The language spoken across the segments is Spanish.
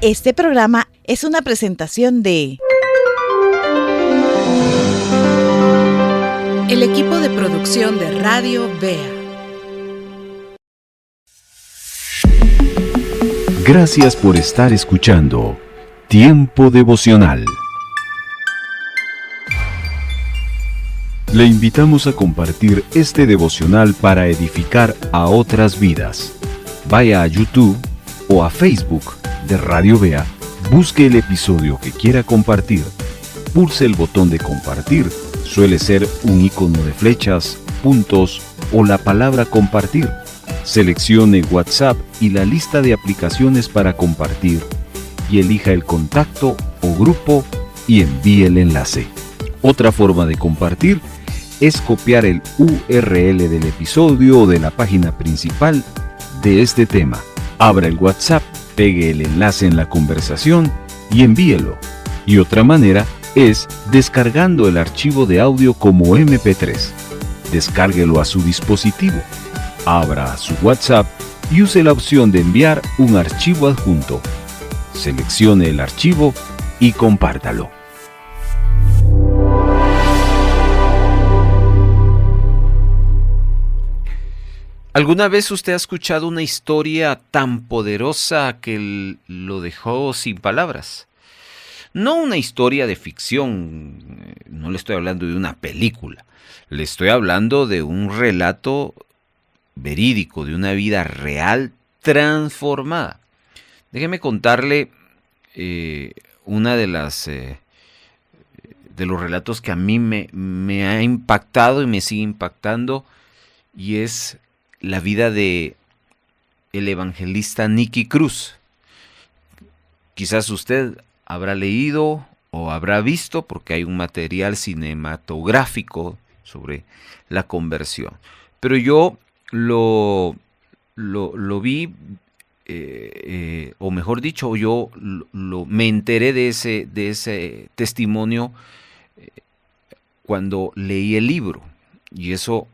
Este programa es una presentación de el equipo de producción de Radio Vea. Gracias por estar escuchando Tiempo Devocional. Le invitamos a compartir este devocional para edificar a otras vidas. Vaya a YouTube o a Facebook de Radio Vea, busque el episodio que quiera compartir, pulse el botón de compartir, suele ser un icono de flechas, puntos o la palabra compartir. Seleccione WhatsApp y la lista de aplicaciones para compartir y elija el contacto o grupo y envíe el enlace. Otra forma de compartir es copiar el URL del episodio o de la página principal de este tema. Abra el WhatsApp, pegue el enlace en la conversación y envíelo. Y otra manera es descargando el archivo de audio como MP3. Descárguelo a su dispositivo. Abra su WhatsApp y use la opción de enviar un archivo adjunto. Seleccione el archivo y compártalo. ¿Alguna vez usted ha escuchado una historia tan poderosa que lo dejó sin palabras? No una historia de ficción, no le estoy hablando de una película, le estoy hablando de un relato verídico, de una vida real transformada. Déjeme contarle una de los relatos que a mí me ha impactado y me sigue impactando, y es la vida de el evangelista Nicky Cruz. Quizás usted habrá leído o habrá visto, porque hay un material cinematográfico sobre la conversión. Pero yo lo vi, o mejor dicho, yo me enteré de ese testimonio cuando leí el libro, y eso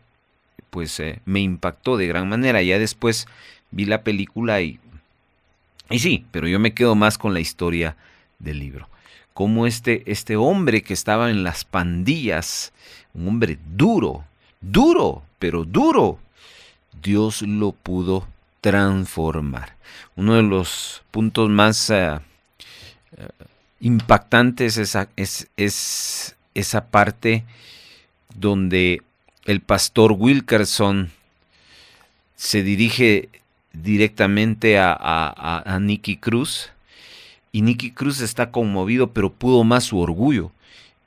pues me impactó de gran manera. Ya después vi la película y sí, pero yo me quedo más con la historia del libro. Cómo este hombre que estaba en las pandillas, un hombre duro, pero duro, Dios lo pudo transformar. Uno de los puntos más impactantes es esa parte donde el pastor Wilkerson se dirige directamente a Nicky Cruz, y Nicky Cruz está conmovido, pero pudo más su orgullo,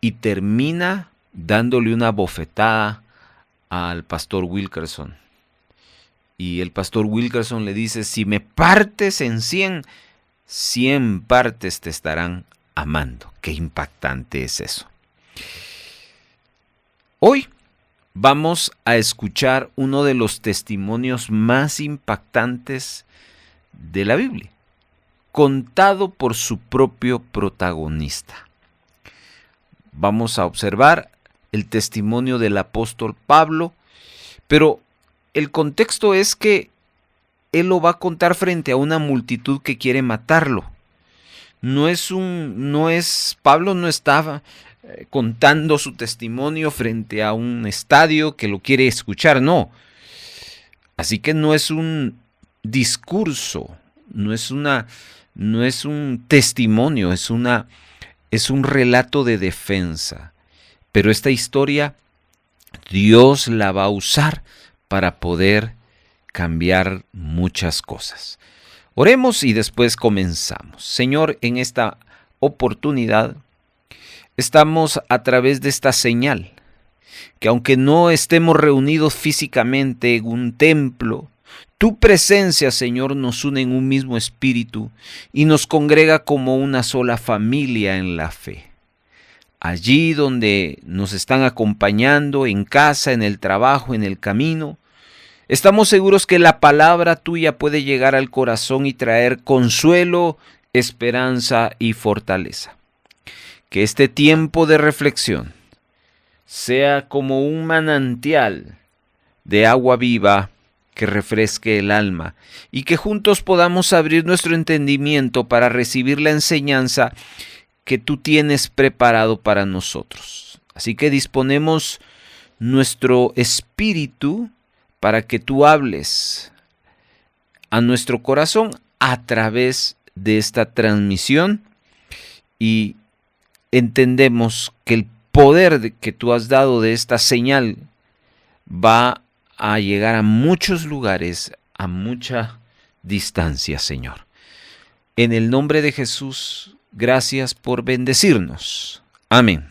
y termina dándole una bofetada al pastor Wilkerson. Y el pastor Wilkerson le dice: si me partes en 100, 100 partes te estarán amando. Qué impactante es eso. Hoy vamos a escuchar uno de los testimonios más impactantes de la Biblia, contado por su propio protagonista. Vamos a observar el testimonio del apóstol Pablo, pero el contexto es que él lo va a contar frente a una multitud que quiere matarlo. Pablo no estaba contando su testimonio frente a un estadio que lo quiere escuchar, no. Así que no es un discurso, no es un testimonio, es un relato de defensa. Pero esta historia Dios la va a usar para poder cambiar muchas cosas. Oremos y después comenzamos. Señor, en esta oportunidad estamos a través de esta señal, que aunque no estemos reunidos físicamente en un templo, tu presencia, Señor, nos une en un mismo espíritu y nos congrega como una sola familia en la fe. Allí donde nos están acompañando, en casa, en el trabajo, en el camino, estamos seguros que la palabra tuya puede llegar al corazón y traer consuelo, esperanza y fortaleza. Que este tiempo de reflexión sea como un manantial de agua viva que refresque el alma y que juntos podamos abrir nuestro entendimiento para recibir la enseñanza que tú tienes preparado para nosotros. Así que disponemos nuestro espíritu para que tú hables a nuestro corazón a través de esta transmisión, y entendemos que el poder que tú has dado de esta señal va a llegar a muchos lugares, a mucha distancia, Señor. En el nombre de Jesús, gracias por bendecirnos. Amén.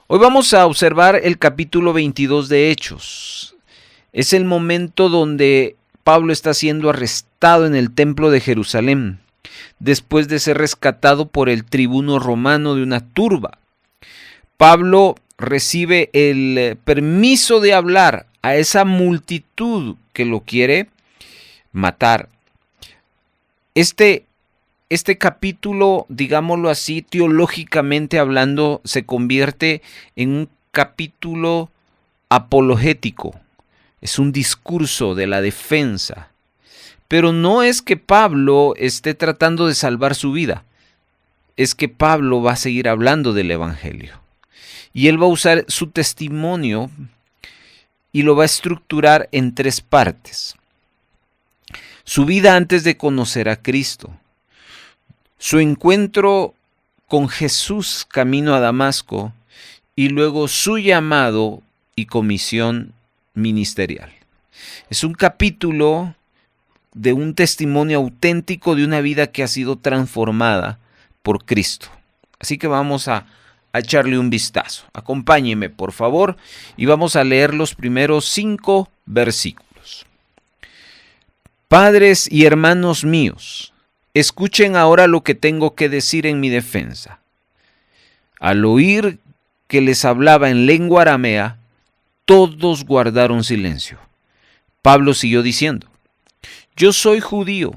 Hoy vamos a observar el capítulo 22 de Hechos. Es el momento donde Pablo está siendo arrestado en el templo de Jerusalén, después de ser rescatado por el tribuno romano de una turba. Pablo recibe el permiso de hablar a esa multitud que lo quiere matar. Este capítulo, digámoslo así, teológicamente hablando, se convierte en un capítulo apologético. Es un discurso de la defensa. Pero no es que Pablo esté tratando de salvar su vida. Es que Pablo va a seguir hablando del Evangelio. Y él va a usar su testimonio y lo va a estructurar en 3 partes. Su vida antes de conocer a Cristo. Su encuentro con Jesús camino a Damasco. Y luego su llamado y comisión ministerial. Es un capítulo de un testimonio auténtico de una vida que ha sido transformada por Cristo. Así que vamos a echarle un vistazo. Acompáñeme, por favor, y vamos a leer los primeros 5 versículos. Padres y hermanos míos, escuchen ahora lo que tengo que decir en mi defensa. Al oír que les hablaba en lengua aramea, todos guardaron silencio. Pablo siguió diciendo: yo soy judío,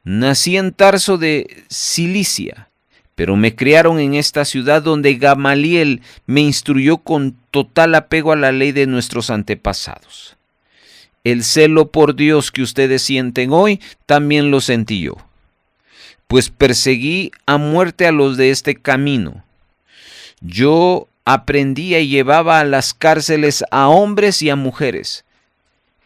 nací en Tarso de Cilicia, pero me criaron en esta ciudad donde Gamaliel me instruyó con total apego a la ley de nuestros antepasados. El celo por Dios que ustedes sienten hoy, también lo sentí yo, pues perseguí a muerte a los de este camino. Yo aprendía y llevaba a las cárceles a hombres y a mujeres.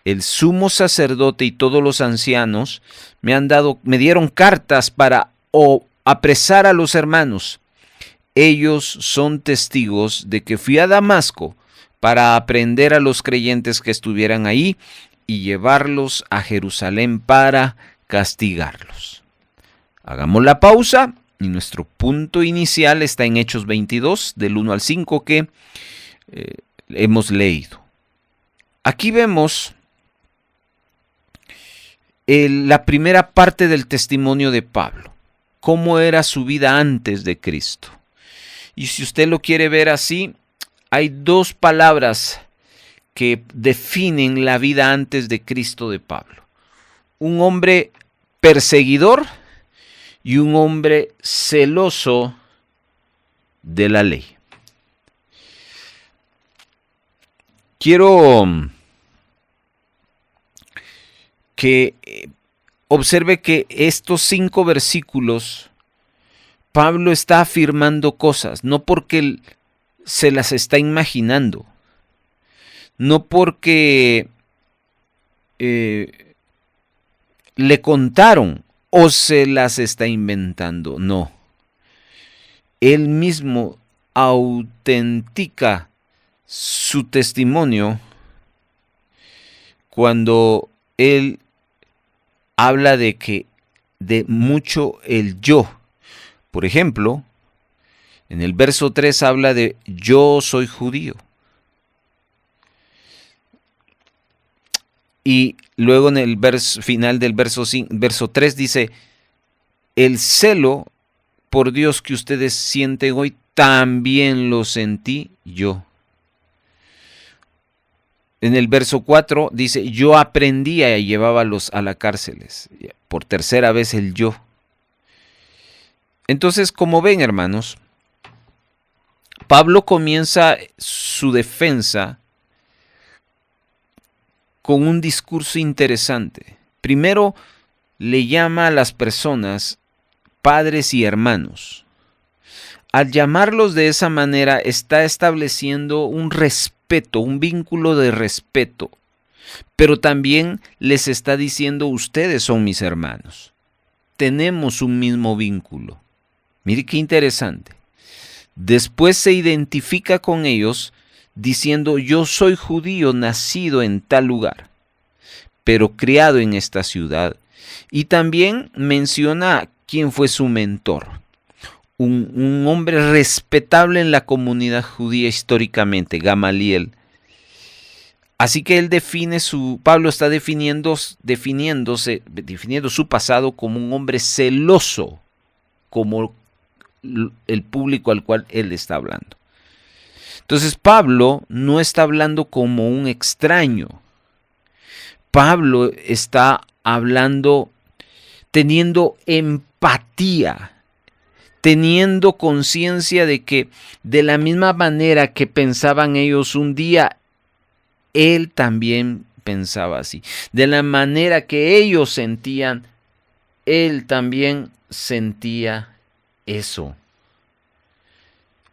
El sumo sacerdote y todos los ancianos me dieron cartas para apresar a los hermanos. Ellos son testigos de que fui a Damasco para aprender a los creyentes que estuvieran ahí y llevarlos a Jerusalén para castigarlos. Hagamos la pausa y nuestro punto inicial está en Hechos 22, del 1 al 5 que hemos leído. Aquí vemos la primera parte del testimonio de Pablo, cómo era su vida antes de Cristo. Y si usted lo quiere ver así, hay 2 palabras que definen la vida antes de Cristo de Pablo. Un hombre perseguidor y un hombre celoso de la ley. Quiero que observe que estos 5 versículos, Pablo está afirmando cosas, no porque se las está imaginando, no porque le contaron o se las está inventando, no. Él mismo autentica su testimonio cuando él habla de mucho el yo. Por ejemplo, en el verso 3 habla de yo soy judío. Y luego en el final del verso 3 dice, el celo por Dios que ustedes sienten hoy, también lo sentí yo. En el verso 4 dice, yo aprendía y llevaba a las cárceles. Por tercera vez el yo. Entonces, como ven, hermanos, Pablo comienza su defensa con un discurso interesante. Primero, le llama a las personas padres y hermanos. Al llamarlos de esa manera, está estableciendo un respeto, un vínculo de respeto. Pero también les está diciendo, ustedes son mis hermanos. Tenemos un mismo vínculo. Mire qué interesante. Después se identifica con ellos diciendo, yo soy judío nacido en tal lugar, pero criado en esta ciudad. Y también menciona quién fue su mentor. Un hombre respetable en la comunidad judía históricamente, Gamaliel. Así que Pablo está definiendo su pasado como un hombre celoso, como el público al cual él está hablando. Entonces Pablo no está hablando como un extraño. Pablo está hablando teniendo empatía, teniendo conciencia de que de la misma manera que pensaban ellos un día, él también pensaba así. De la manera que ellos sentían, él también sentía eso.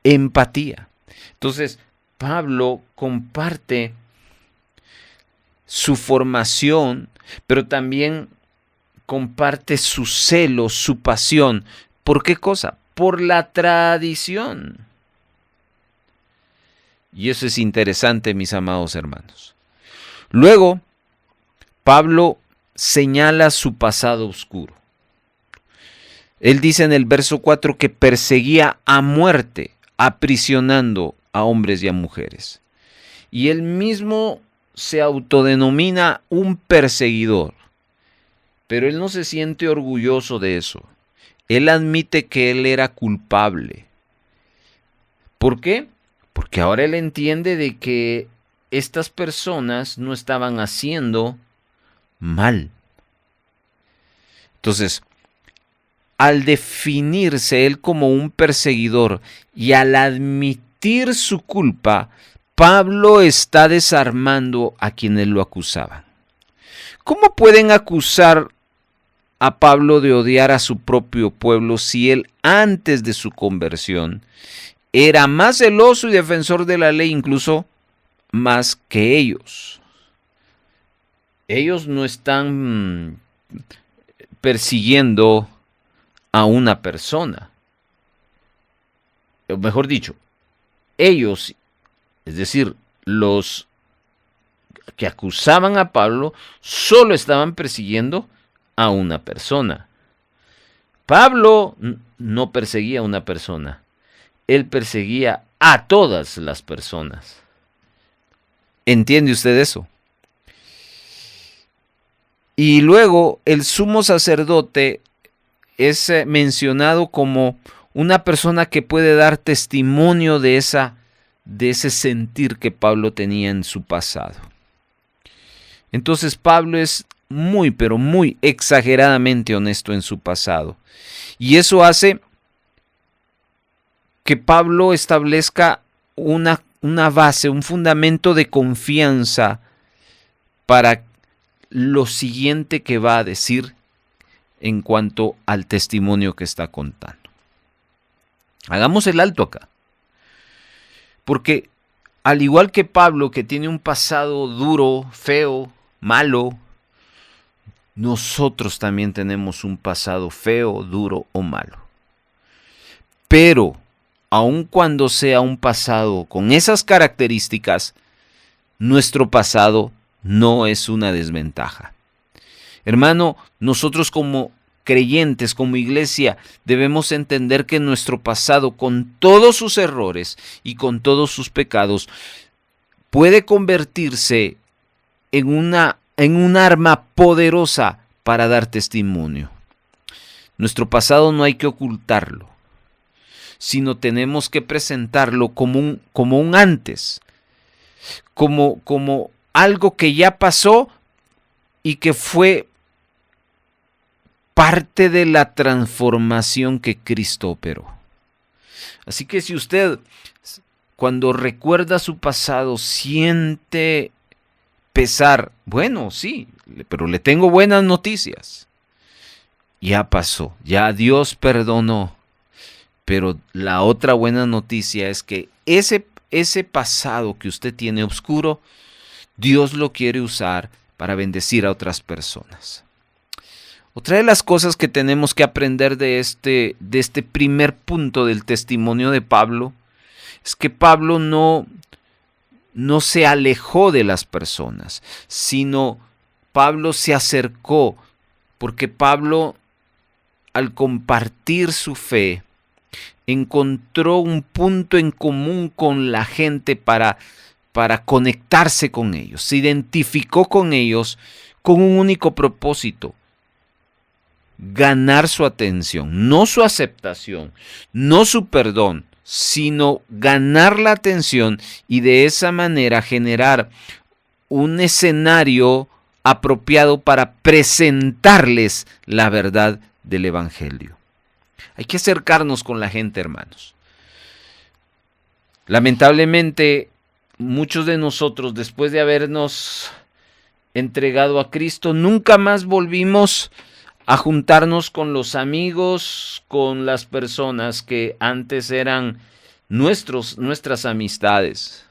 Empatía. Entonces, Pablo comparte su formación, pero también comparte su celo, su pasión. ¿Por qué cosa? Por la tradición. Y eso es interesante, mis amados hermanos. Luego, Pablo señala su pasado oscuro. Él dice en el verso 4 que perseguía a muerte, aprisionando a hombres y a mujeres. Y él mismo se autodenomina un perseguidor. Pero él no se siente orgulloso de eso. Él admite que él era culpable. ¿Por qué? Porque ahora él entiende de que estas personas no estaban haciendo mal. Entonces, al definirse él como un perseguidor y al admitir su culpa, Pablo está desarmando a quienes lo acusaban. ¿Cómo pueden acusar a Pablo de odiar a su propio pueblo si él antes de su conversión era más celoso y defensor de la ley, incluso más que ellos? Ellos no están persiguiendo a una persona. O mejor dicho, ellos, es decir, los que acusaban a Pablo, solo estaban persiguiendo a una persona. Pablo no perseguía a una persona. Él perseguía a todas las personas. ¿Entiende usted eso? Y luego el sumo sacerdote es mencionado como una persona que puede dar testimonio de ese sentir que Pablo tenía en su pasado. Entonces Pablo es muy, pero muy exageradamente honesto en su pasado. Y eso hace que Pablo establezca una base, un fundamento de confianza para lo siguiente que va a decir en cuanto al testimonio que está contando. Hagamos el alto acá. Porque al igual que Pablo, que tiene un pasado duro, feo, malo, nosotros también tenemos un pasado feo, duro o malo. Pero, aun cuando sea un pasado con esas características, nuestro pasado no es una desventaja. Hermano, nosotros como creyentes, como iglesia, debemos entender que nuestro pasado, con todos sus errores y con todos sus pecados, puede convertirse en un arma poderosa para dar testimonio. Nuestro pasado no hay que ocultarlo, sino tenemos que presentarlo como un antes, como algo que ya pasó y que fue parte de la transformación que Cristo operó. Así que si usted, cuando recuerda su pasado, siente pesar. Bueno, sí, pero le tengo buenas noticias. Ya pasó, ya Dios perdonó. Pero la otra buena noticia es que ese pasado que usted tiene oscuro, Dios lo quiere usar para bendecir a otras personas. Otra de las cosas que tenemos que aprender de este primer punto del testimonio de Pablo es que Pablo no se alejó de las personas, sino Pablo se acercó, porque Pablo, al compartir su fe, encontró un punto en común con la gente para conectarse con ellos. Se identificó con ellos con un único propósito: ganar su atención, no su aceptación, no su perdón, sino ganar la atención y de esa manera generar un escenario apropiado para presentarles la verdad del Evangelio. Hay que acercarnos con la gente, hermanos. Lamentablemente, muchos de nosotros, después de habernos entregado a Cristo, nunca más volvimos a juntarnos con los amigos, con las personas que antes eran nuestras amistades.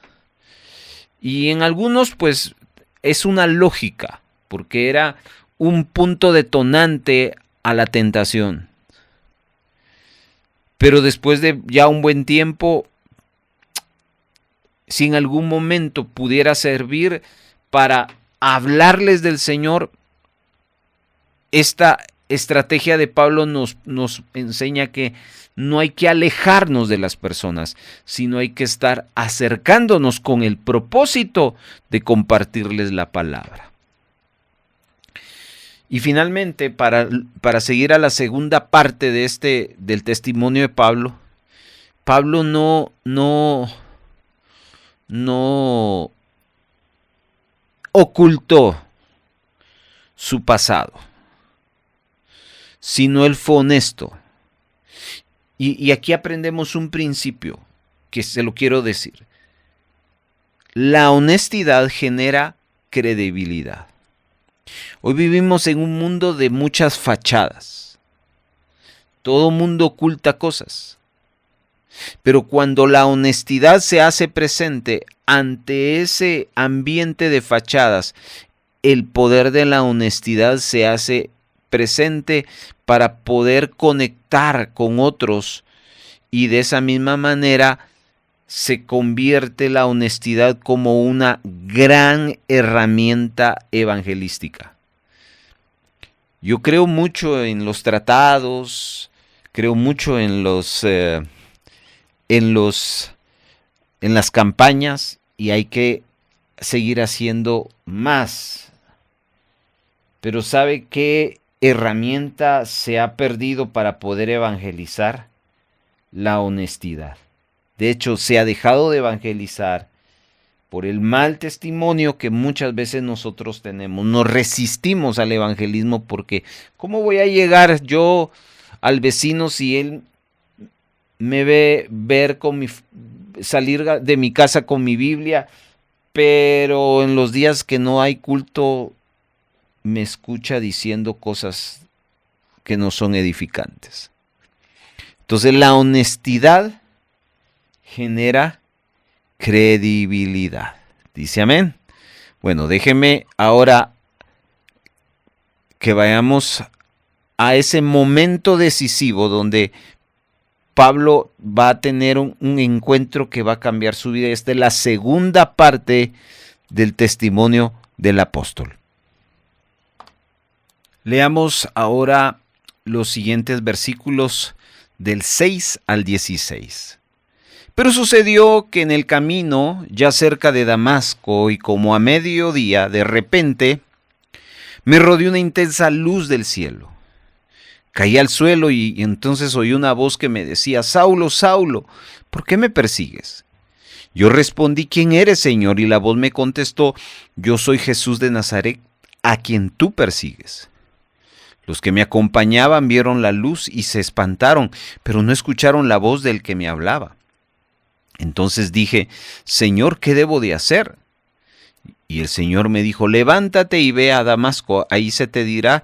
Y en algunos, pues, es una lógica, porque era un punto detonante a la tentación. Pero después de ya un buen tiempo, si en algún momento pudiera servir para hablarles del Señor, esta estrategia de Pablo nos enseña que no hay que alejarnos de las personas, sino hay que estar acercándonos con el propósito de compartirles la palabra. Y finalmente, para seguir a la segunda parte de del testimonio de Pablo, Pablo no ocultó su pasado, sino él fue honesto. Y aquí aprendemos un principio que se lo quiero decir. La honestidad genera credibilidad. Hoy vivimos en un mundo de muchas fachadas. Todo mundo oculta cosas. Pero cuando la honestidad se hace presente ante ese ambiente de fachadas, el poder de la honestidad se hace presente para poder conectar con otros, y de esa misma manera se convierte la honestidad como una gran herramienta evangelística. Yo creo mucho en los tratados, creo mucho en las campañas, y hay que seguir haciendo más. Pero ¿sabe qué herramienta se ha perdido para poder evangelizar? La honestidad. De hecho, se ha dejado de evangelizar por el mal testimonio que muchas veces nosotros tenemos. Nos resistimos al evangelismo porque ¿cómo voy a llegar yo al vecino si él me ve salir de mi casa con mi Biblia, pero en los días que no hay culto me escucha diciendo cosas que no son edificantes? Entonces la honestidad genera credibilidad. ¿Dice amén? Bueno, déjeme ahora que vayamos a ese momento decisivo donde Pablo va a tener un encuentro que va a cambiar su vida. Esta es la segunda parte del testimonio del apóstol. Leamos ahora los siguientes versículos del 6 al 16. Pero sucedió que en el camino, ya cerca de Damasco y como a mediodía, de repente, me rodeó una intensa luz del cielo. Caí al suelo y entonces oí una voz que me decía: Saulo, Saulo, ¿por qué me persigues? Yo respondí: ¿Quién eres, Señor? Y la voz me contestó: Yo soy Jesús de Nazaret, a quien tú persigues. Los que me acompañaban vieron la luz y se espantaron, pero no escucharon la voz del que me hablaba. Entonces dije: Señor, ¿qué debo de hacer? Y el Señor me dijo, levántate y ve a Damasco, ahí se te dirá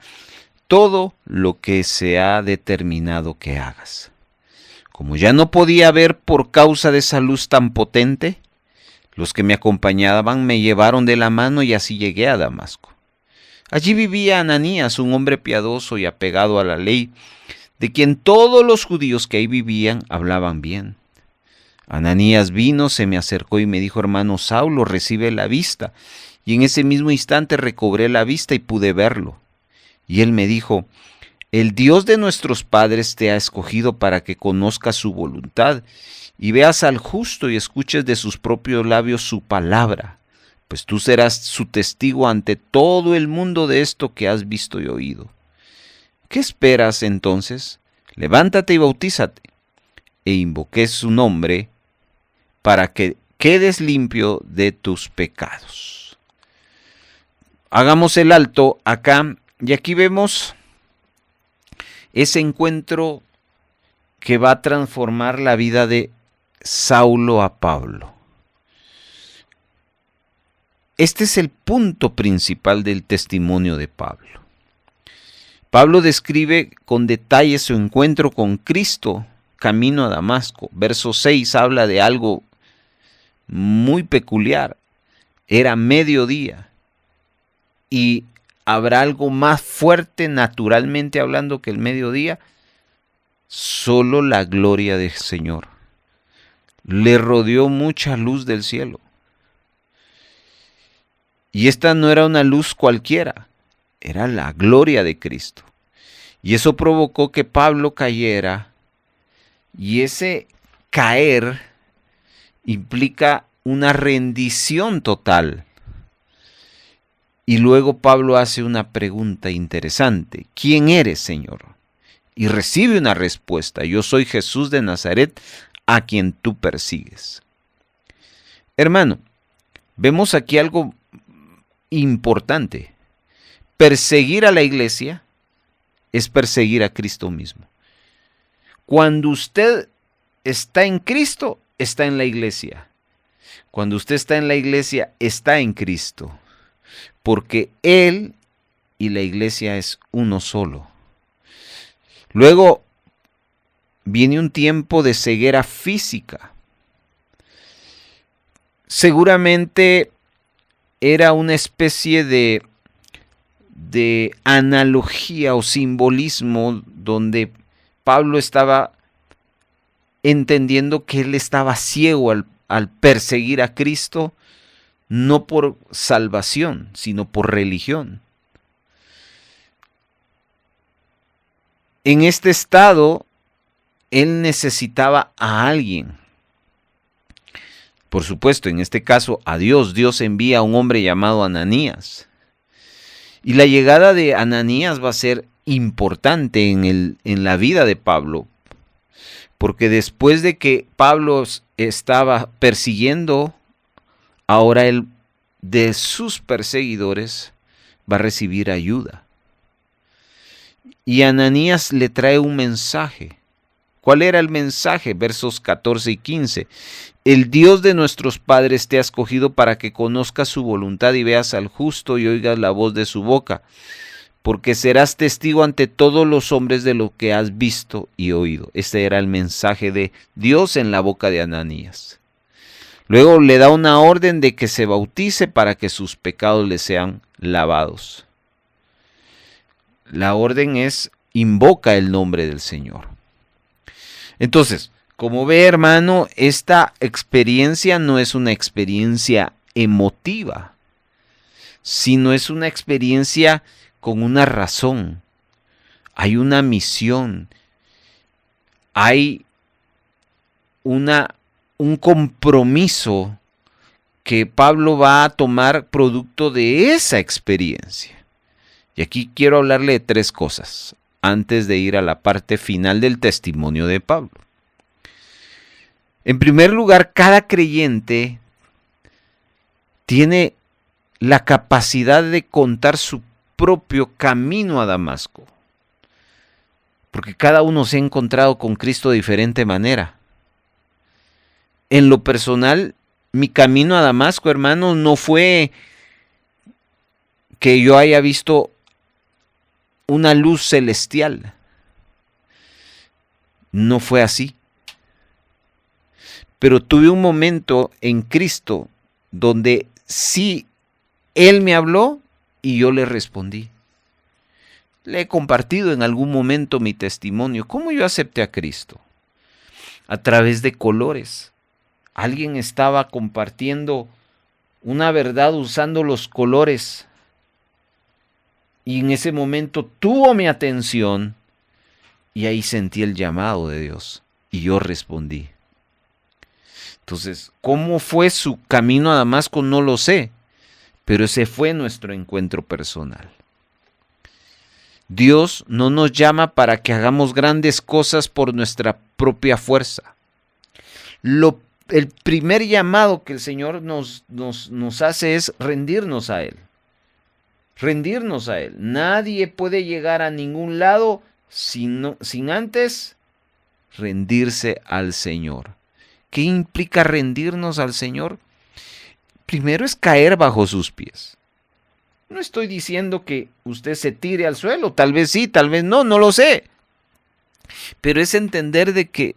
todo lo que se ha determinado que hagas. Como ya no podía ver por causa de esa luz tan potente, los que me acompañaban me llevaron de la mano y así llegué a Damasco. Allí vivía Ananías, un hombre piadoso y apegado a la ley, de quien todos los judíos que ahí vivían hablaban bien. Ananías vino, se me acercó y me dijo, hermano Saulo, recibe la vista. Y en ese mismo instante recobré la vista y pude verlo. Y él me dijo, el Dios de nuestros padres te ha escogido para que conozcas su voluntad y veas al justo y escuches de sus propios labios su palabra, pues tú serás su testigo ante todo el mundo de esto que has visto y oído. ¿Qué esperas entonces? Levántate y bautízate. E invoqué su nombre para que quedes limpio de tus pecados. Hagamos el alto acá y aquí vemos ese encuentro que va a transformar la vida de Saulo a Pablo. Este es el punto principal del testimonio de Pablo. Pablo describe con detalle su encuentro con Cristo camino a Damasco. Verso 6 habla de algo muy peculiar. Era mediodía. ¿Y habrá algo más fuerte naturalmente hablando que el mediodía? Solo la gloria del Señor. Le rodeó mucha luz del cielo. Y esta no era una luz cualquiera, era la gloria de Cristo. Y eso provocó que Pablo cayera, y ese caer implica una rendición total. Y luego Pablo hace una pregunta interesante. ¿Quién eres, Señor? Y recibe una respuesta. Yo soy Jesús de Nazaret, a quien tú persigues. Hermano, vemos aquí algo importante. Perseguir a la iglesia es perseguir a Cristo mismo. Cuando usted está en Cristo, está en la iglesia. Cuando usted está en la iglesia, está en Cristo. Porque Él y la iglesia es uno solo. Luego viene un tiempo de ceguera física. Seguramente era una especie de analogía o simbolismo donde Pablo estaba entendiendo que él estaba ciego al perseguir a Cristo, no por salvación, sino por religión. En este estado, él necesitaba a alguien. Por supuesto, en este caso, a Dios. Dios envía a un hombre llamado Ananías. Y la llegada de Ananías va a ser importante en la vida de Pablo. Porque después de que Pablo estaba persiguiendo, ahora él de sus perseguidores va a recibir ayuda. Y Ananías le trae un mensaje. ¿Cuál era el mensaje? Versos 14 y 15. El Dios de nuestros padres te ha escogido para que conozcas su voluntad y veas al justo y oigas la voz de su boca, porque serás testigo ante todos los hombres de lo que has visto y oído. Este era el mensaje de Dios en la boca de Ananías. Luego le da una orden de que se bautice para que sus pecados le sean lavados. La orden es, invoca el nombre del Señor. Entonces, como ve, hermano, esta experiencia no es una experiencia emotiva, sino es una experiencia con una razón. Hay una misión, hay un compromiso que Pablo va a tomar producto de esa experiencia. Y aquí quiero hablarle de 3 cosas antes de ir a la parte final del testimonio de Pablo. En primer lugar, cada creyente tiene la capacidad de contar su propio camino a Damasco, porque cada uno se ha encontrado con Cristo de diferente manera. En lo personal, mi camino a Damasco, hermano, no fue que yo haya visto una luz celestial. No fue así. Pero tuve un momento en Cristo donde sí, Él me habló y yo le respondí. Le he compartido en algún momento mi testimonio. ¿Cómo yo acepté a Cristo? A través de colores. Alguien estaba compartiendo una verdad usando los colores. Y en ese momento tuvo mi atención. Y ahí sentí el llamado de Dios. Y yo respondí. Entonces, ¿cómo fue su camino a Damasco? No lo sé. Pero ese fue nuestro encuentro personal. Dios no nos llama para que hagamos grandes cosas por nuestra propia fuerza. El primer llamado que el Señor nos hace es rendirnos a Él. Rendirnos a Él. Nadie puede llegar a ningún lado sin antes rendirse al Señor. ¿Qué implica rendirnos al Señor? Primero es caer bajo sus pies. No estoy diciendo que usted se tire al suelo, tal vez sí, tal vez no, no lo sé. Pero es entender de que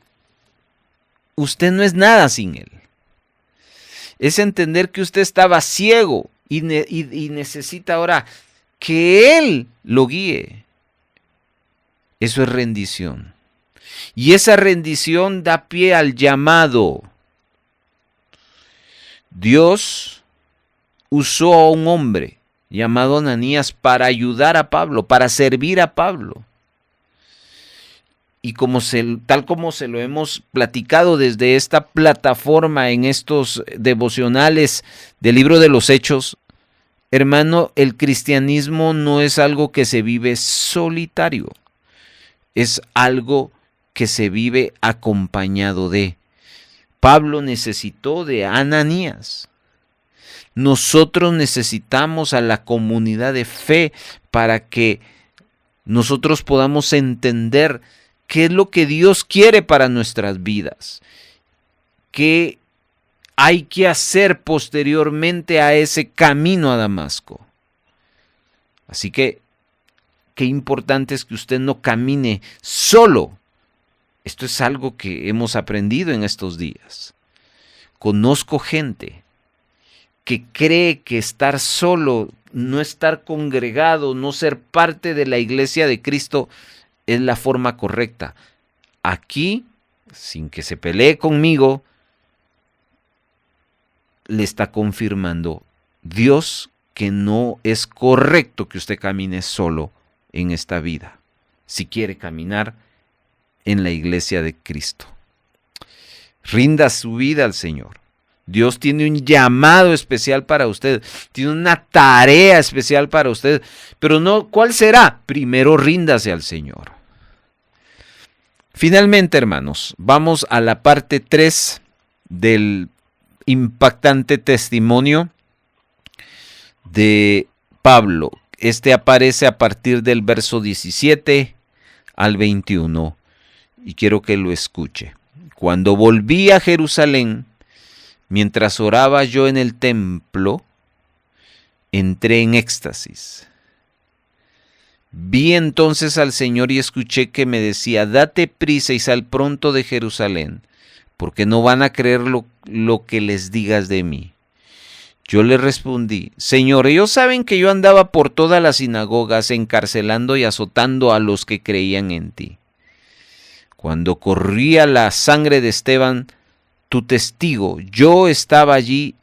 usted no es nada sin Él. Es entender que usted estaba ciego y necesita ahora que Él lo guíe. Eso es rendición. Y esa rendición da pie al llamado. Dios usó a un hombre llamado Ananías para ayudar a Pablo, para servir a Pablo. Y tal como se lo hemos platicado desde esta plataforma en estos devocionales del libro de los Hechos, hermano, el cristianismo no es algo que se vive solitario, es algo que se vive acompañado de. Pablo necesitó de Ananías. Nosotros necesitamos a la comunidad de fe para que nosotros podamos entender qué es lo que Dios quiere para nuestras vidas, qué hay que hacer posteriormente a ese camino a Damasco. Así que, qué importante es que usted no camine solo. Esto es algo que hemos aprendido en estos días. Conozco gente que cree que estar solo, no estar congregado, no ser parte de la iglesia de Cristo es la forma correcta. Aquí, sin que se pelee conmigo, le está confirmando Dios que no es correcto que usted camine solo en esta vida, si quiere caminar en la iglesia de Cristo. Rinda su vida al Señor. Dios tiene un llamado especial para usted, tiene una tarea especial para usted, pero no, ¿cuál será? Primero ríndase al Señor. Finalmente, hermanos, vamos a la parte 3 del impactante testimonio de Pablo. Este aparece a partir del verso 17 al 21 y quiero que lo escuche. Cuando volví a Jerusalén, mientras oraba yo en el templo, entré en éxtasis. Vi entonces al Señor y escuché que me decía: date prisa y sal pronto de Jerusalén, porque no van a creer lo que les digas de mí. Yo le respondí: Señor, ellos saben que yo andaba por todas las sinagogas encarcelando y azotando a los que creían en ti. Cuando corría la sangre de Esteban, tu testigo, yo estaba allí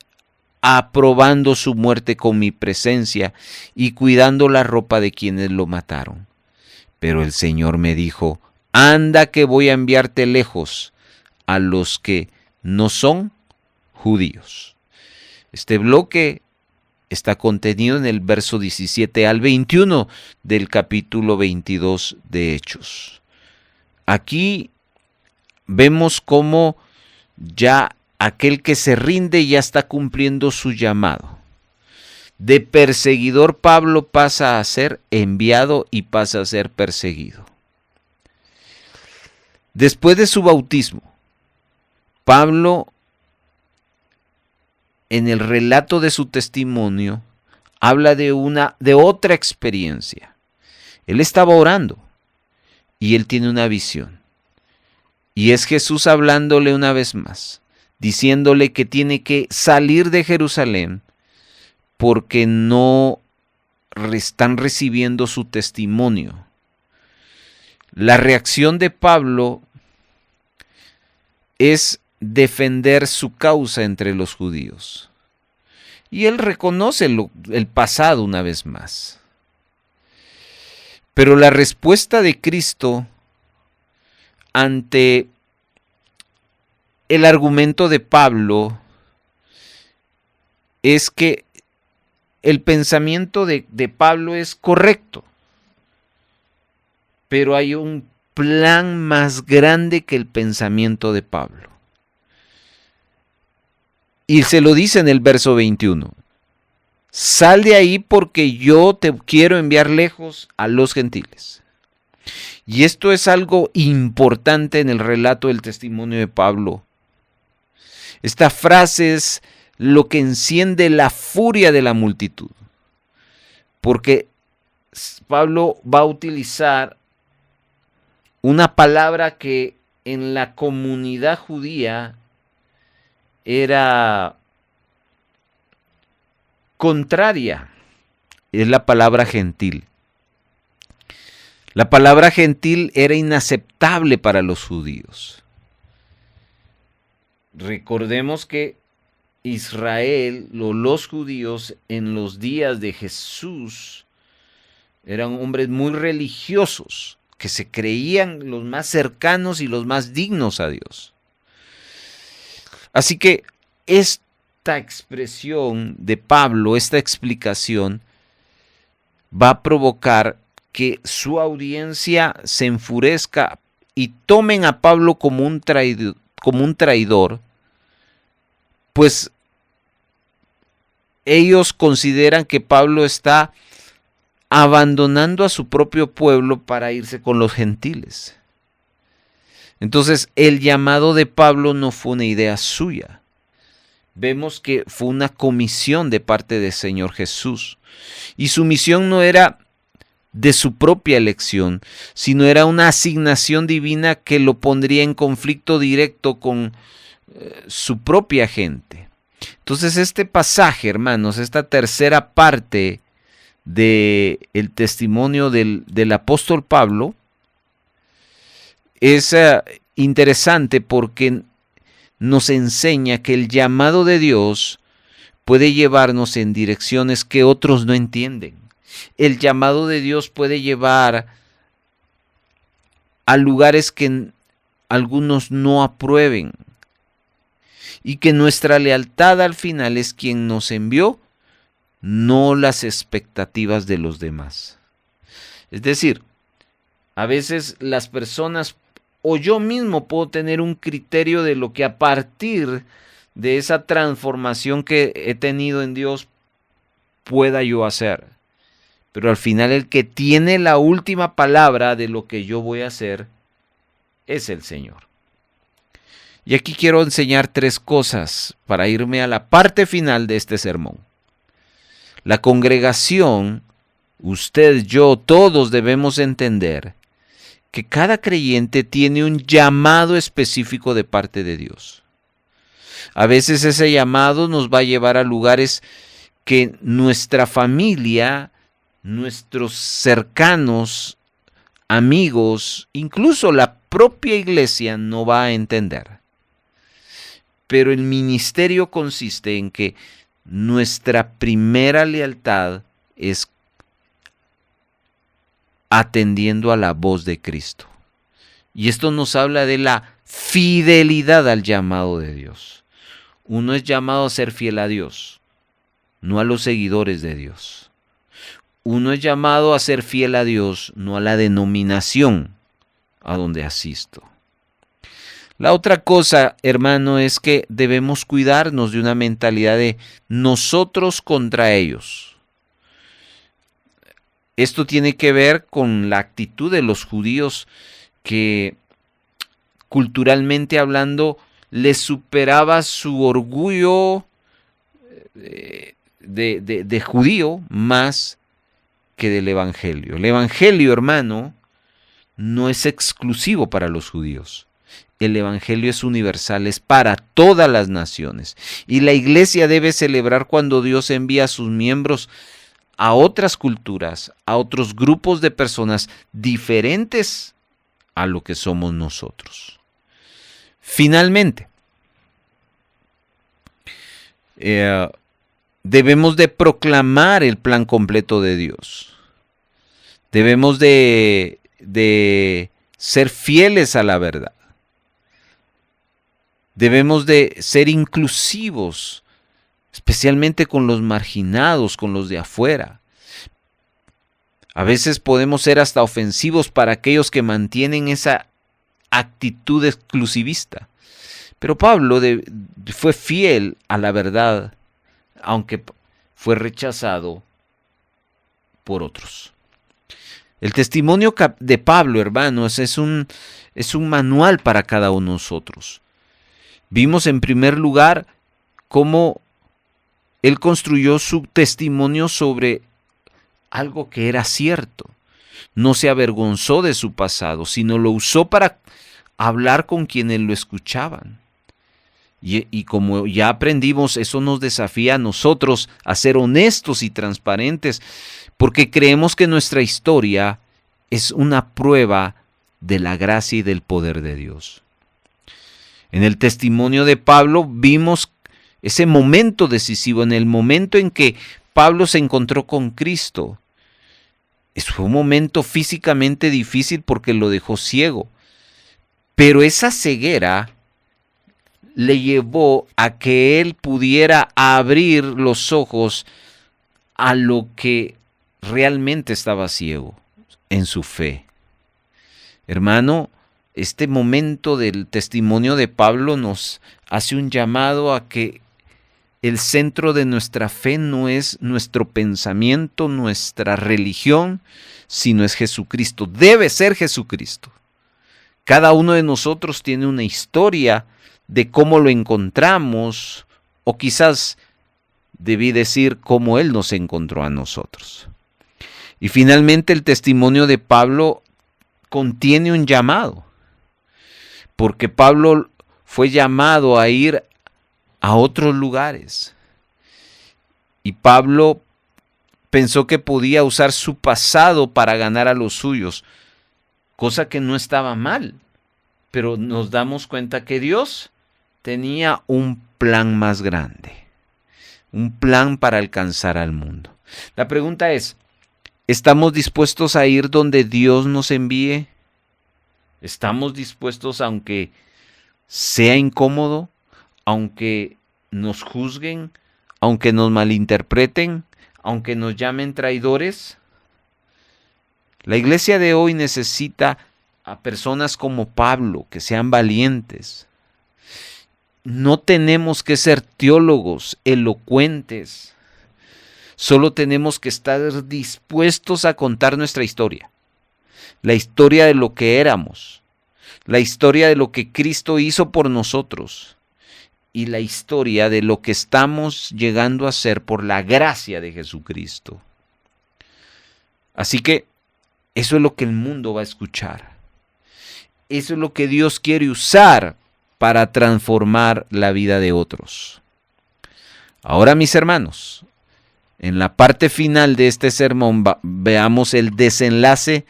aprobando su muerte con mi presencia y cuidando la ropa de quienes lo mataron. Pero el Señor me dijo: anda, que voy a enviarte lejos a los que no son judíos. Este bloque está contenido en el verso 17 al 21 del capítulo 22 de Hechos. Aquí vemos cómo ya aquel que se rinde ya está cumpliendo su llamado. De perseguidor, Pablo pasa a ser enviado y pasa a ser perseguido. Después de su bautismo, Pablo, en el relato de su testimonio, habla de otra experiencia. Él estaba orando y él tiene una visión. Y es Jesús hablándole una vez más, diciéndole que tiene que salir de Jerusalén porque no están recibiendo su testimonio. La reacción de Pablo es defender su causa entre los judíos. Y él reconoce el pasado una vez más. Pero la respuesta de Cristo ante el argumento de Pablo es que el pensamiento de Pablo es correcto, pero hay un plan más grande que el pensamiento de Pablo. Y se lo dice en el verso 21. Sal de ahí porque yo te quiero enviar lejos a los gentiles. Y esto es algo importante en el relato del testimonio de Pablo. Esta frase es lo que enciende la furia de la multitud. Porque Pablo va a utilizar una palabra que en la comunidad judía era contraria. Es la palabra gentil. La palabra gentil era inaceptable para los judíos. Recordemos que Israel, los judíos en los días de Jesús, eran hombres muy religiosos, que se creían los más cercanos y los más dignos a Dios. Así que esta expresión de Pablo, esta explicación, va a provocar que su audiencia se enfurezca y tomen a Pablo como un traidor, pues ellos consideran que Pablo está abandonando a su propio pueblo para irse con los gentiles. Entonces, el llamado de Pablo no fue una idea suya. Vemos que fue una comisión de parte del Señor Jesús. Y su misión no era de su propia elección, sino era una asignación divina que lo pondría en conflicto directo con su propia gente. Entonces, este pasaje, hermanos, esta tercera parte del testimonio del apóstol Pablo, es interesante porque nos enseña que el llamado de Dios puede llevarnos en direcciones que otros no entienden. El llamado de Dios puede llevar a lugares que algunos no aprueben y que nuestra lealtad al final es quien nos envió, no las expectativas de los demás. Es decir, a veces las personas o yo mismo puedo tener un criterio de lo que a partir de esa transformación que he tenido en Dios pueda yo hacer. Pero al final el que tiene la última palabra de lo que yo voy a hacer es el Señor. Y aquí quiero enseñar 3 cosas para irme a la parte final de este sermón. La congregación, usted, yo, todos debemos entender que cada creyente tiene un llamado específico de parte de Dios. A veces ese llamado nos va a llevar a lugares que nuestra familia, nuestros cercanos, amigos, incluso la propia iglesia no va a entender. Pero el ministerio consiste en que nuestra primera lealtad es atendiendo a la voz de Cristo. Y esto nos habla de la fidelidad al llamado de Dios. Uno es llamado a ser fiel a Dios, no a los seguidores de Dios. Uno es llamado a ser fiel a Dios, no a la denominación a donde asisto. La otra cosa, hermano, es que debemos cuidarnos de una mentalidad de nosotros contra ellos. Esto tiene que ver con la actitud de los judíos que, culturalmente hablando, les superaba su orgullo, de judío más que del evangelio. El evangelio, hermano, no es exclusivo para los judíos. El evangelio es universal, es para todas las naciones. Y la iglesia debe celebrar cuando Dios envía a sus miembros a otras culturas, a otros grupos de personas diferentes a lo que somos nosotros. Finalmente, debemos de proclamar el plan completo de Dios. Debemos de ser fieles a la verdad. Debemos de ser inclusivos, especialmente con los marginados, con los de afuera. A veces podemos ser hasta ofensivos para aquellos que mantienen esa actitud exclusivista. Pero Pablo fue fiel a la verdad, aunque fue rechazado por otros. El testimonio de Pablo, hermanos, es un manual para cada uno de nosotros. Vimos en primer lugar cómo él construyó su testimonio sobre algo que era cierto. No se avergonzó de su pasado, sino lo usó para hablar con quienes lo escuchaban. Y como ya aprendimos, eso nos desafía a nosotros a ser honestos y transparentes, porque creemos que nuestra historia es una prueba de la gracia y del poder de Dios. En el testimonio de Pablo vimos ese momento decisivo, en el momento en que Pablo se encontró con Cristo. Fue un momento físicamente difícil porque lo dejó ciego, pero esa ceguera le llevó a que él pudiera abrir los ojos a lo que realmente estaba ciego, en su fe. Hermano, este momento del testimonio de Pablo nos hace un llamado a que el centro de nuestra fe no es nuestro pensamiento, nuestra religión, sino es Jesucristo. Debe ser Jesucristo. Cada uno de nosotros tiene una historia de cómo lo encontramos, o quizás debí decir cómo Él nos encontró a nosotros. Y finalmente el testimonio de Pablo contiene un llamado, porque Pablo fue llamado a ir a otros lugares. Y Pablo pensó que podía usar su pasado para ganar a los suyos, cosa que no estaba mal, pero nos damos cuenta que Dios tenía un plan más grande, un plan para alcanzar al mundo. La pregunta es, ¿estamos dispuestos a ir donde Dios nos envíe? ¿Estamos dispuestos, aunque sea incómodo, aunque nos juzguen, aunque nos malinterpreten, aunque nos llamen traidores? La iglesia de hoy necesita a personas como Pablo, que sean valientes. No tenemos que ser teólogos, elocuentes. Solo tenemos que estar dispuestos a contar nuestra historia. La historia de lo que éramos. La historia de lo que Cristo hizo por nosotros. Y la historia de lo que estamos llegando a ser por la gracia de Jesucristo. Así que eso es lo que el mundo va a escuchar. Eso es lo que Dios quiere usar para transformar la vida de otros. Ahora, mis hermanos, en la parte final de este sermón veamos el desenlace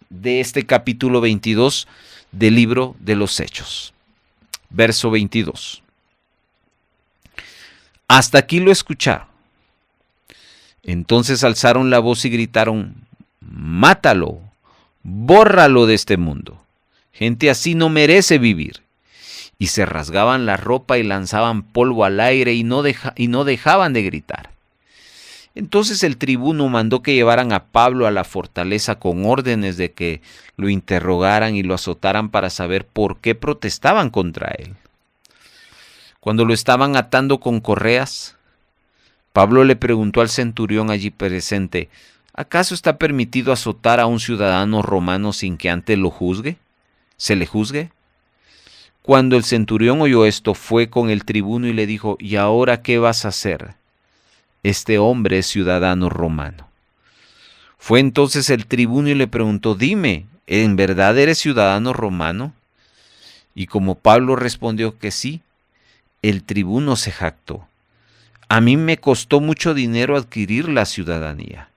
de este capítulo 22 del libro de los Hechos. Verso 22. Hasta aquí lo escucharon. Entonces alzaron la voz y gritaron: mátalo, bórralo de este mundo. Gente así no merece vivir. Y se rasgaban la ropa y lanzaban polvo al aire y no dejaban de gritar. Entonces el tribuno mandó que llevaran a Pablo a la fortaleza con órdenes de que lo interrogaran y lo azotaran para saber por qué protestaban contra él. Cuando lo estaban atando con correas, Pablo le preguntó al centurión allí presente: ¿acaso está permitido azotar a un ciudadano romano sin que antes se le juzgue? Cuando el centurión oyó esto, fue con el tribuno y le dijo: ¿y ahora qué vas a hacer? este hombre es ciudadano romano. Fue entonces el tribuno y le preguntó, dime, ¿en verdad eres ciudadano romano? Y como Pablo respondió que sí, el tribuno se jactó. A mí me costó mucho dinero adquirir la ciudadanía.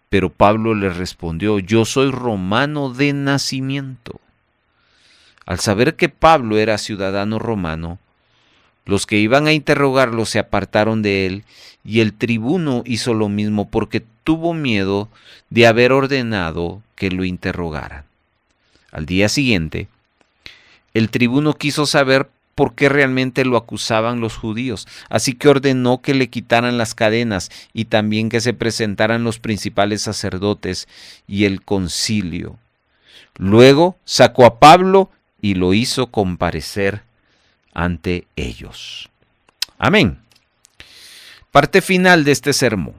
Pero Pablo le respondió, yo soy romano de nacimiento. Al saber que Pablo era ciudadano romano, los que iban a interrogarlo se apartaron de él, y el tribuno hizo lo mismo porque tuvo miedo de haber ordenado que lo interrogaran. Al día siguiente, el tribuno quiso saber por qué realmente lo acusaban los judíos, así que ordenó que le quitaran las cadenas y también que se presentaran los principales sacerdotes y el concilio. Luego sacó a Pablo y lo hizo comparecer ante ellos. Amén. Parte final de este sermón.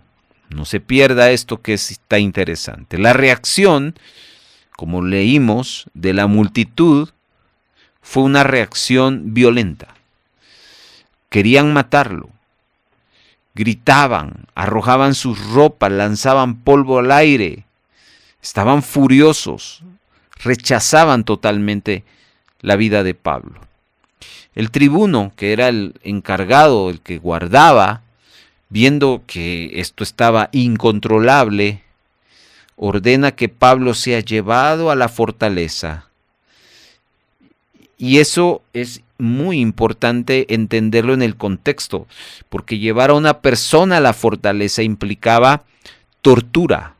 No se pierda esto que está interesante. La reacción, como leímos, de la multitud fue una reacción violenta. Querían matarlo. Gritaban, arrojaban sus ropas, lanzaban polvo al aire. Estaban furiosos. Rechazaban totalmente la vida de Pablo. El tribuno, que era el encargado, el que guardaba, viendo que esto estaba incontrolable, ordena que Pablo sea llevado a la fortaleza. Y eso es muy importante entenderlo en el contexto, porque llevar a una persona a la fortaleza implicaba tortura,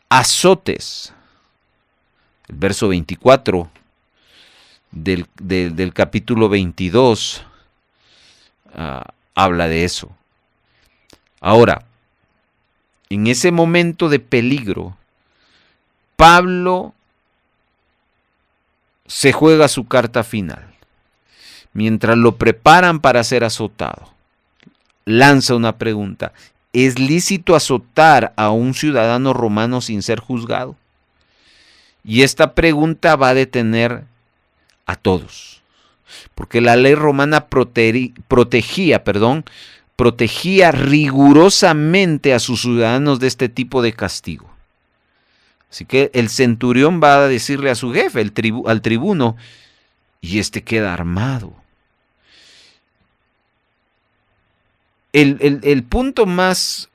azotes. El verso 24 del capítulo 22 habla de eso. Ahora, en ese momento de peligro, Pablo se juega su carta final. Mientras lo preparan para ser azotado, lanza una pregunta. ¿Es lícito azotar a un ciudadano romano sin ser juzgado? Y esta pregunta va a detener a todos, porque la ley romana protegía rigurosamente a sus ciudadanos de este tipo de castigo. Así que el centurión va a decirle a su jefe, al tribuno, y este queda armado. El punto más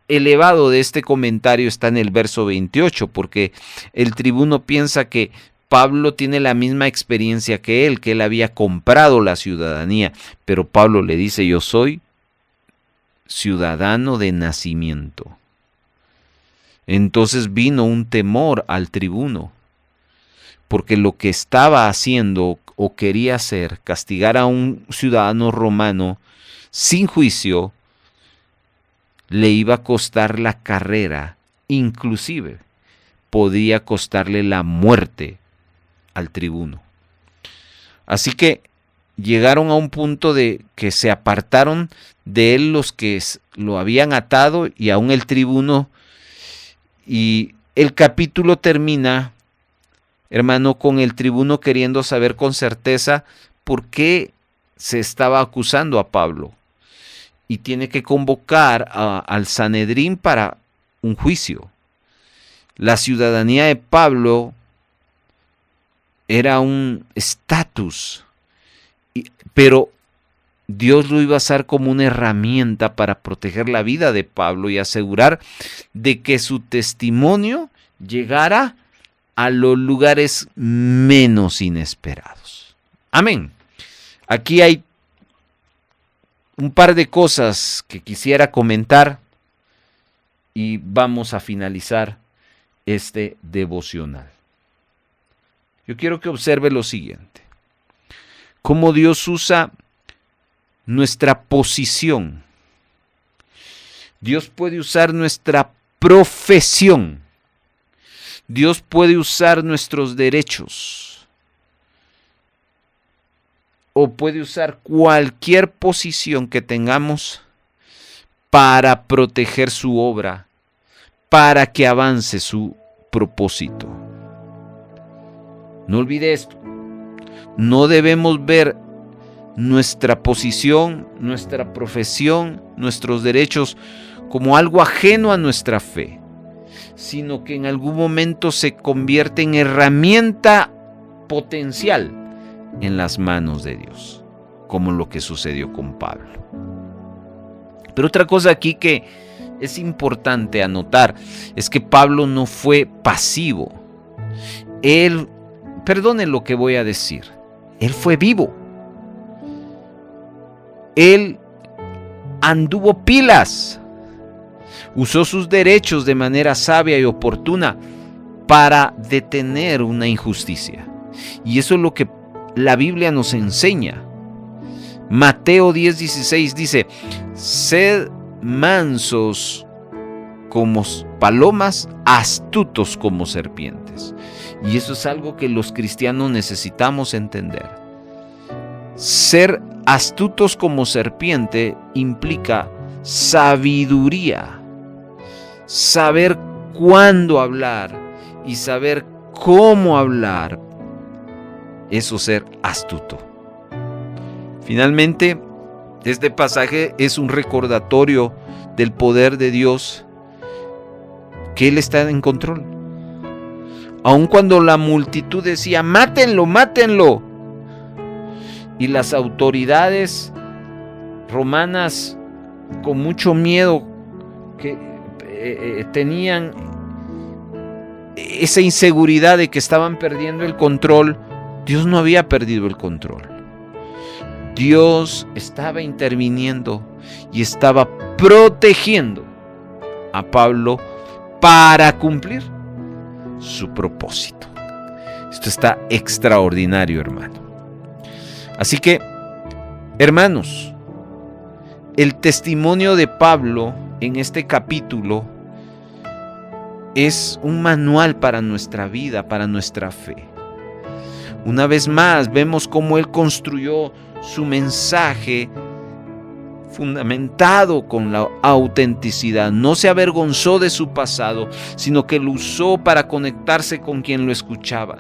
elevado de este comentario está en el verso 28, porque el tribuno piensa que Pablo tiene la misma experiencia que él había comprado la ciudadanía, pero Pablo le dice, yo soy ciudadano de nacimiento. Entonces vino un temor al tribuno, porque lo que estaba haciendo o quería hacer, castigar a un ciudadano romano sin juicio, le iba a costar la carrera, inclusive podía costarle la muerte al tribuno. Así que llegaron a un punto de que se apartaron de él los que lo habían atado y aún el tribuno. Y el capítulo termina, hermano, con el tribuno queriendo saber con certeza por qué se estaba acusando a Pablo. Y tiene que convocar al Sanedrín para un juicio. La ciudadanía de Pablo era un estatus, pero Dios lo iba a usar como una herramienta para proteger la vida de Pablo y asegurar de que su testimonio llegara a los lugares menos inesperados. Amén. Aquí hay un par de cosas que quisiera comentar y vamos a finalizar este devocional. Yo quiero que observe lo siguiente. Cómo Dios usa nuestra posición. Dios puede usar nuestra profesión. Dios puede usar nuestros derechos. O puede usar cualquier posición que tengamos para proteger su obra, para que avance su propósito. No olvide esto. No debemos ver nuestra posición, nuestra profesión, nuestros derechos como algo ajeno a nuestra fe, sino que en algún momento se convierte en herramienta potencial en las manos de Dios, como lo que sucedió con Pablo. Pero otra cosa aquí que es importante anotar es que Pablo no fue pasivo. Él, perdonen lo que voy a decir, él fue vivo. Él anduvo pilas, usó sus derechos de manera sabia y oportuna para detener una injusticia. Y eso es lo que la Biblia nos enseña. Mateo 10:16 dice: sed mansos como palomas, astutos como serpientes. Y eso es algo que los cristianos necesitamos entender. Ser astutos como serpiente implica sabiduría, saber cuándo hablar y saber cómo hablar. Eso es ser astuto. Finalmente, este pasaje es un recordatorio del poder de Dios, que Él está en control. Aun cuando la multitud decía: mátenlo, mátenlo, y las autoridades romanas, con mucho miedo, que tenían esa inseguridad de que estaban perdiendo el control, Dios no había perdido el control. Dios estaba interviniendo y estaba protegiendo a Pablo para cumplir su propósito. Esto está extraordinario, hermano. Así que, hermanos, el testimonio de Pablo en este capítulo es un manual para nuestra vida, para nuestra fe. Una vez más, vemos cómo él construyó su mensaje fundamentado con la autenticidad. No se avergonzó de su pasado, sino que lo usó para conectarse con quien lo escuchaba.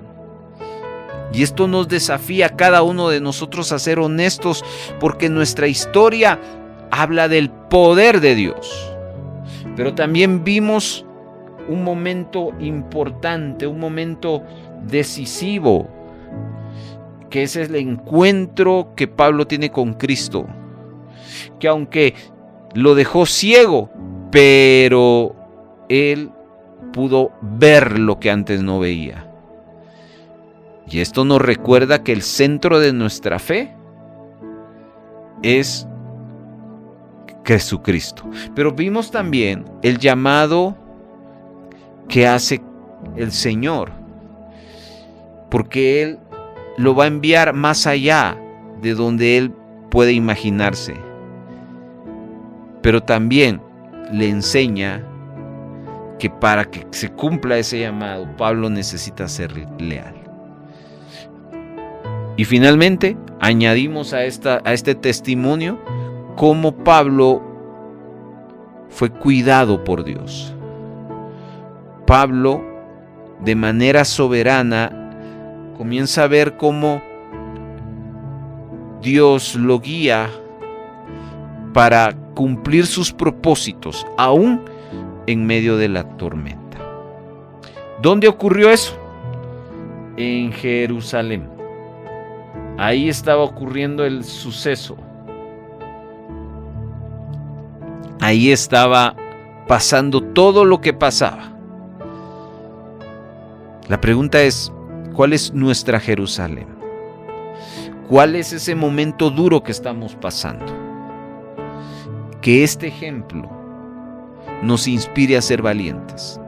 Y esto nos desafía a cada uno de nosotros a ser honestos, porque nuestra historia habla del poder de Dios. Pero también vimos un momento importante, un momento decisivo, que ese es el encuentro que Pablo tiene con Cristo, que aunque lo dejó ciego, pero él pudo ver lo que antes no veía. Y esto nos recuerda que el centro de nuestra fe es Jesucristo. Pero vimos también el llamado que hace el Señor, porque Él lo va a enviar más allá de donde Él puede imaginarse. Pero también le enseña que para que se cumpla ese llamado, Pablo necesita ser leal. Y finalmente, añadimos a este testimonio cómo Pablo fue cuidado por Dios. Pablo, de manera soberana, comienza a ver cómo Dios lo guía para cumplir sus propósitos, aún en medio de la tormenta. ¿Dónde ocurrió eso? En Jerusalén. Ahí estaba ocurriendo el suceso. Ahí estaba pasando todo lo que pasaba. La pregunta es, ¿cuál es nuestra Jerusalén? ¿Cuál es ese momento duro que estamos pasando? Que este ejemplo nos inspire a ser valientes,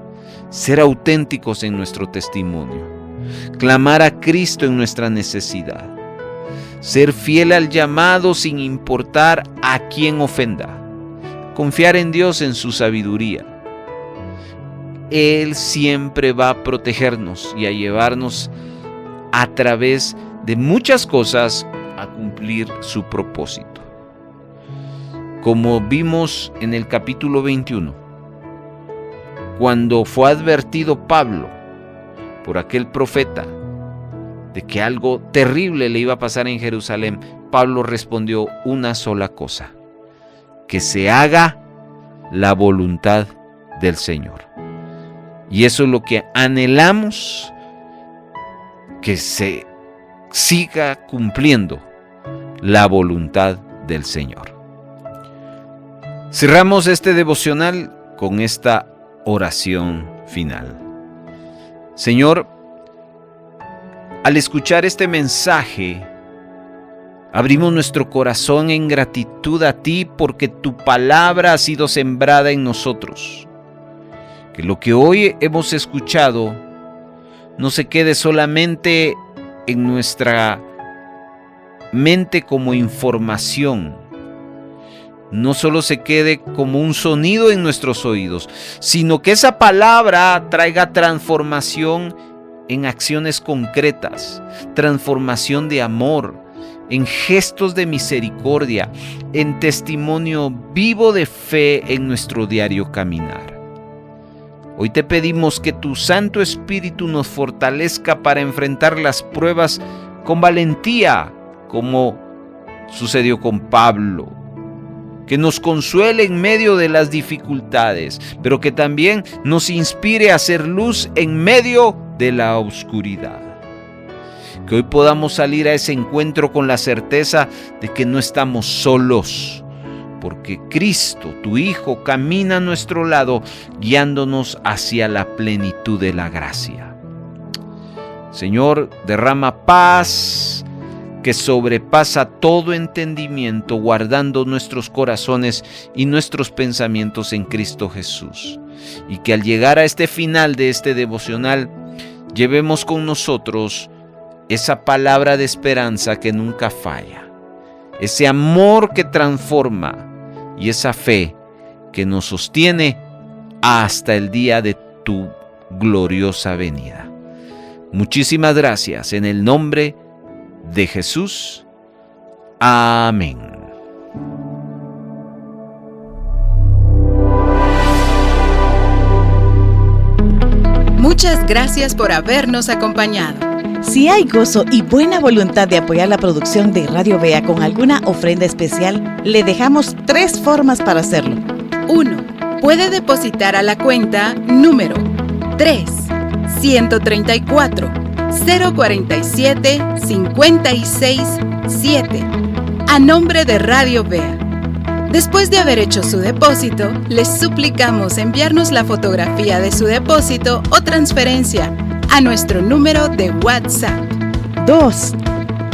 ser auténticos en nuestro testimonio, clamar a Cristo en nuestra necesidad, ser fiel al llamado sin importar a quién ofenda, confiar en Dios en su sabiduría. Él siempre va a protegernos y a llevarnos a través de muchas cosas a cumplir su propósito. Como vimos en el capítulo 21, cuando fue advertido Pablo por aquel profeta de que algo terrible le iba a pasar en Jerusalén, Pablo respondió una sola cosa: que se haga la voluntad del Señor. Y eso es lo que anhelamos, que se siga cumpliendo la voluntad del Señor. Cerramos este devocional con esta oración final. Señor, al escuchar este mensaje, abrimos nuestro corazón en gratitud a ti porque tu palabra ha sido sembrada en nosotros. Que lo que hoy hemos escuchado no se quede solamente en nuestra mente como información, no solo se quede como un sonido en nuestros oídos, sino que esa palabra traiga transformación en acciones concretas, transformación de amor, en gestos de misericordia, en testimonio vivo de fe en nuestro diario caminar. Hoy te pedimos que tu Santo Espíritu nos fortalezca para enfrentar las pruebas con valentía, como sucedió con Pablo. Que nos consuele en medio de las dificultades, pero que también nos inspire a hacer luz en medio de la oscuridad. Que hoy podamos salir a ese encuentro con la certeza de que no estamos solos, porque Cristo, tu Hijo, camina a nuestro lado, guiándonos hacia la plenitud de la gracia. Señor, derrama paz que sobrepasa todo entendimiento, guardando nuestros corazones y nuestros pensamientos en Cristo Jesús. Y que al llegar a este final de este devocional, llevemos con nosotros esa palabra de esperanza que nunca falla, ese amor que transforma y esa fe que nos sostiene hasta el día de tu gloriosa venida. Muchísimas gracias en el nombre de Jesús. Amén. Muchas gracias por habernos acompañado. Si hay gozo y buena voluntad de apoyar la producción de Radio Vea con alguna ofrenda especial, le dejamos 3 formas para hacerlo. 1. Puede depositar a la cuenta número 3-134-047-56-7 a nombre de Radio Vea. Después de haber hecho su depósito, les suplicamos enviarnos la fotografía de su depósito o transferencia a nuestro número de WhatsApp. 2.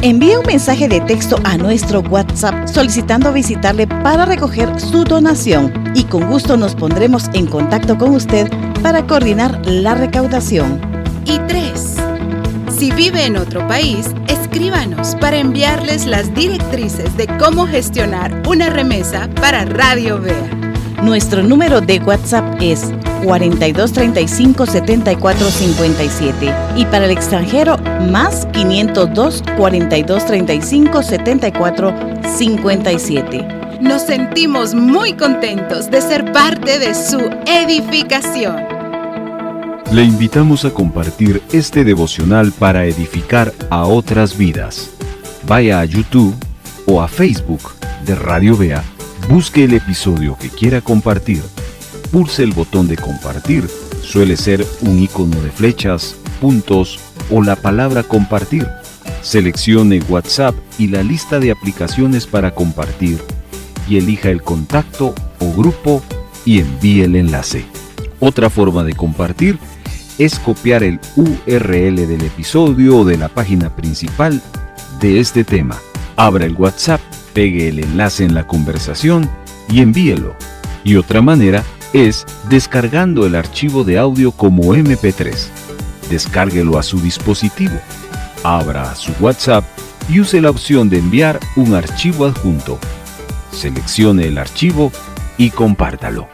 Envíe un mensaje de texto a nuestro WhatsApp solicitando visitarle para recoger su donación y con gusto nos pondremos en contacto con usted para coordinar la recaudación. Y 3. Si vive en otro país, escríbanos para enviarles las directrices de cómo gestionar una remesa para Radio Vea. Nuestro número de WhatsApp es 4235-7457 y para el extranjero más 502-4235-7457. Nos sentimos muy contentos de ser parte de su edificación. Le invitamos a compartir este devocional para edificar a otras vidas. Vaya a YouTube o a Facebook de Radio Vea, busque el episodio que quiera compartir, pulse el botón de compartir, suele ser un icono de flechas, puntos o la palabra compartir. Seleccione WhatsApp y la lista de aplicaciones para compartir y elija el contacto o grupo y envíe el enlace. Otra forma de compartir es copiar el URL del episodio o de la página principal de este tema. Abra el WhatsApp, pegue el enlace en la conversación y envíelo. Y otra manera es descargando el archivo de audio como MP3. Descárguelo a su dispositivo. Abra su WhatsApp y use la opción de enviar un archivo adjunto. Seleccione el archivo y compártalo.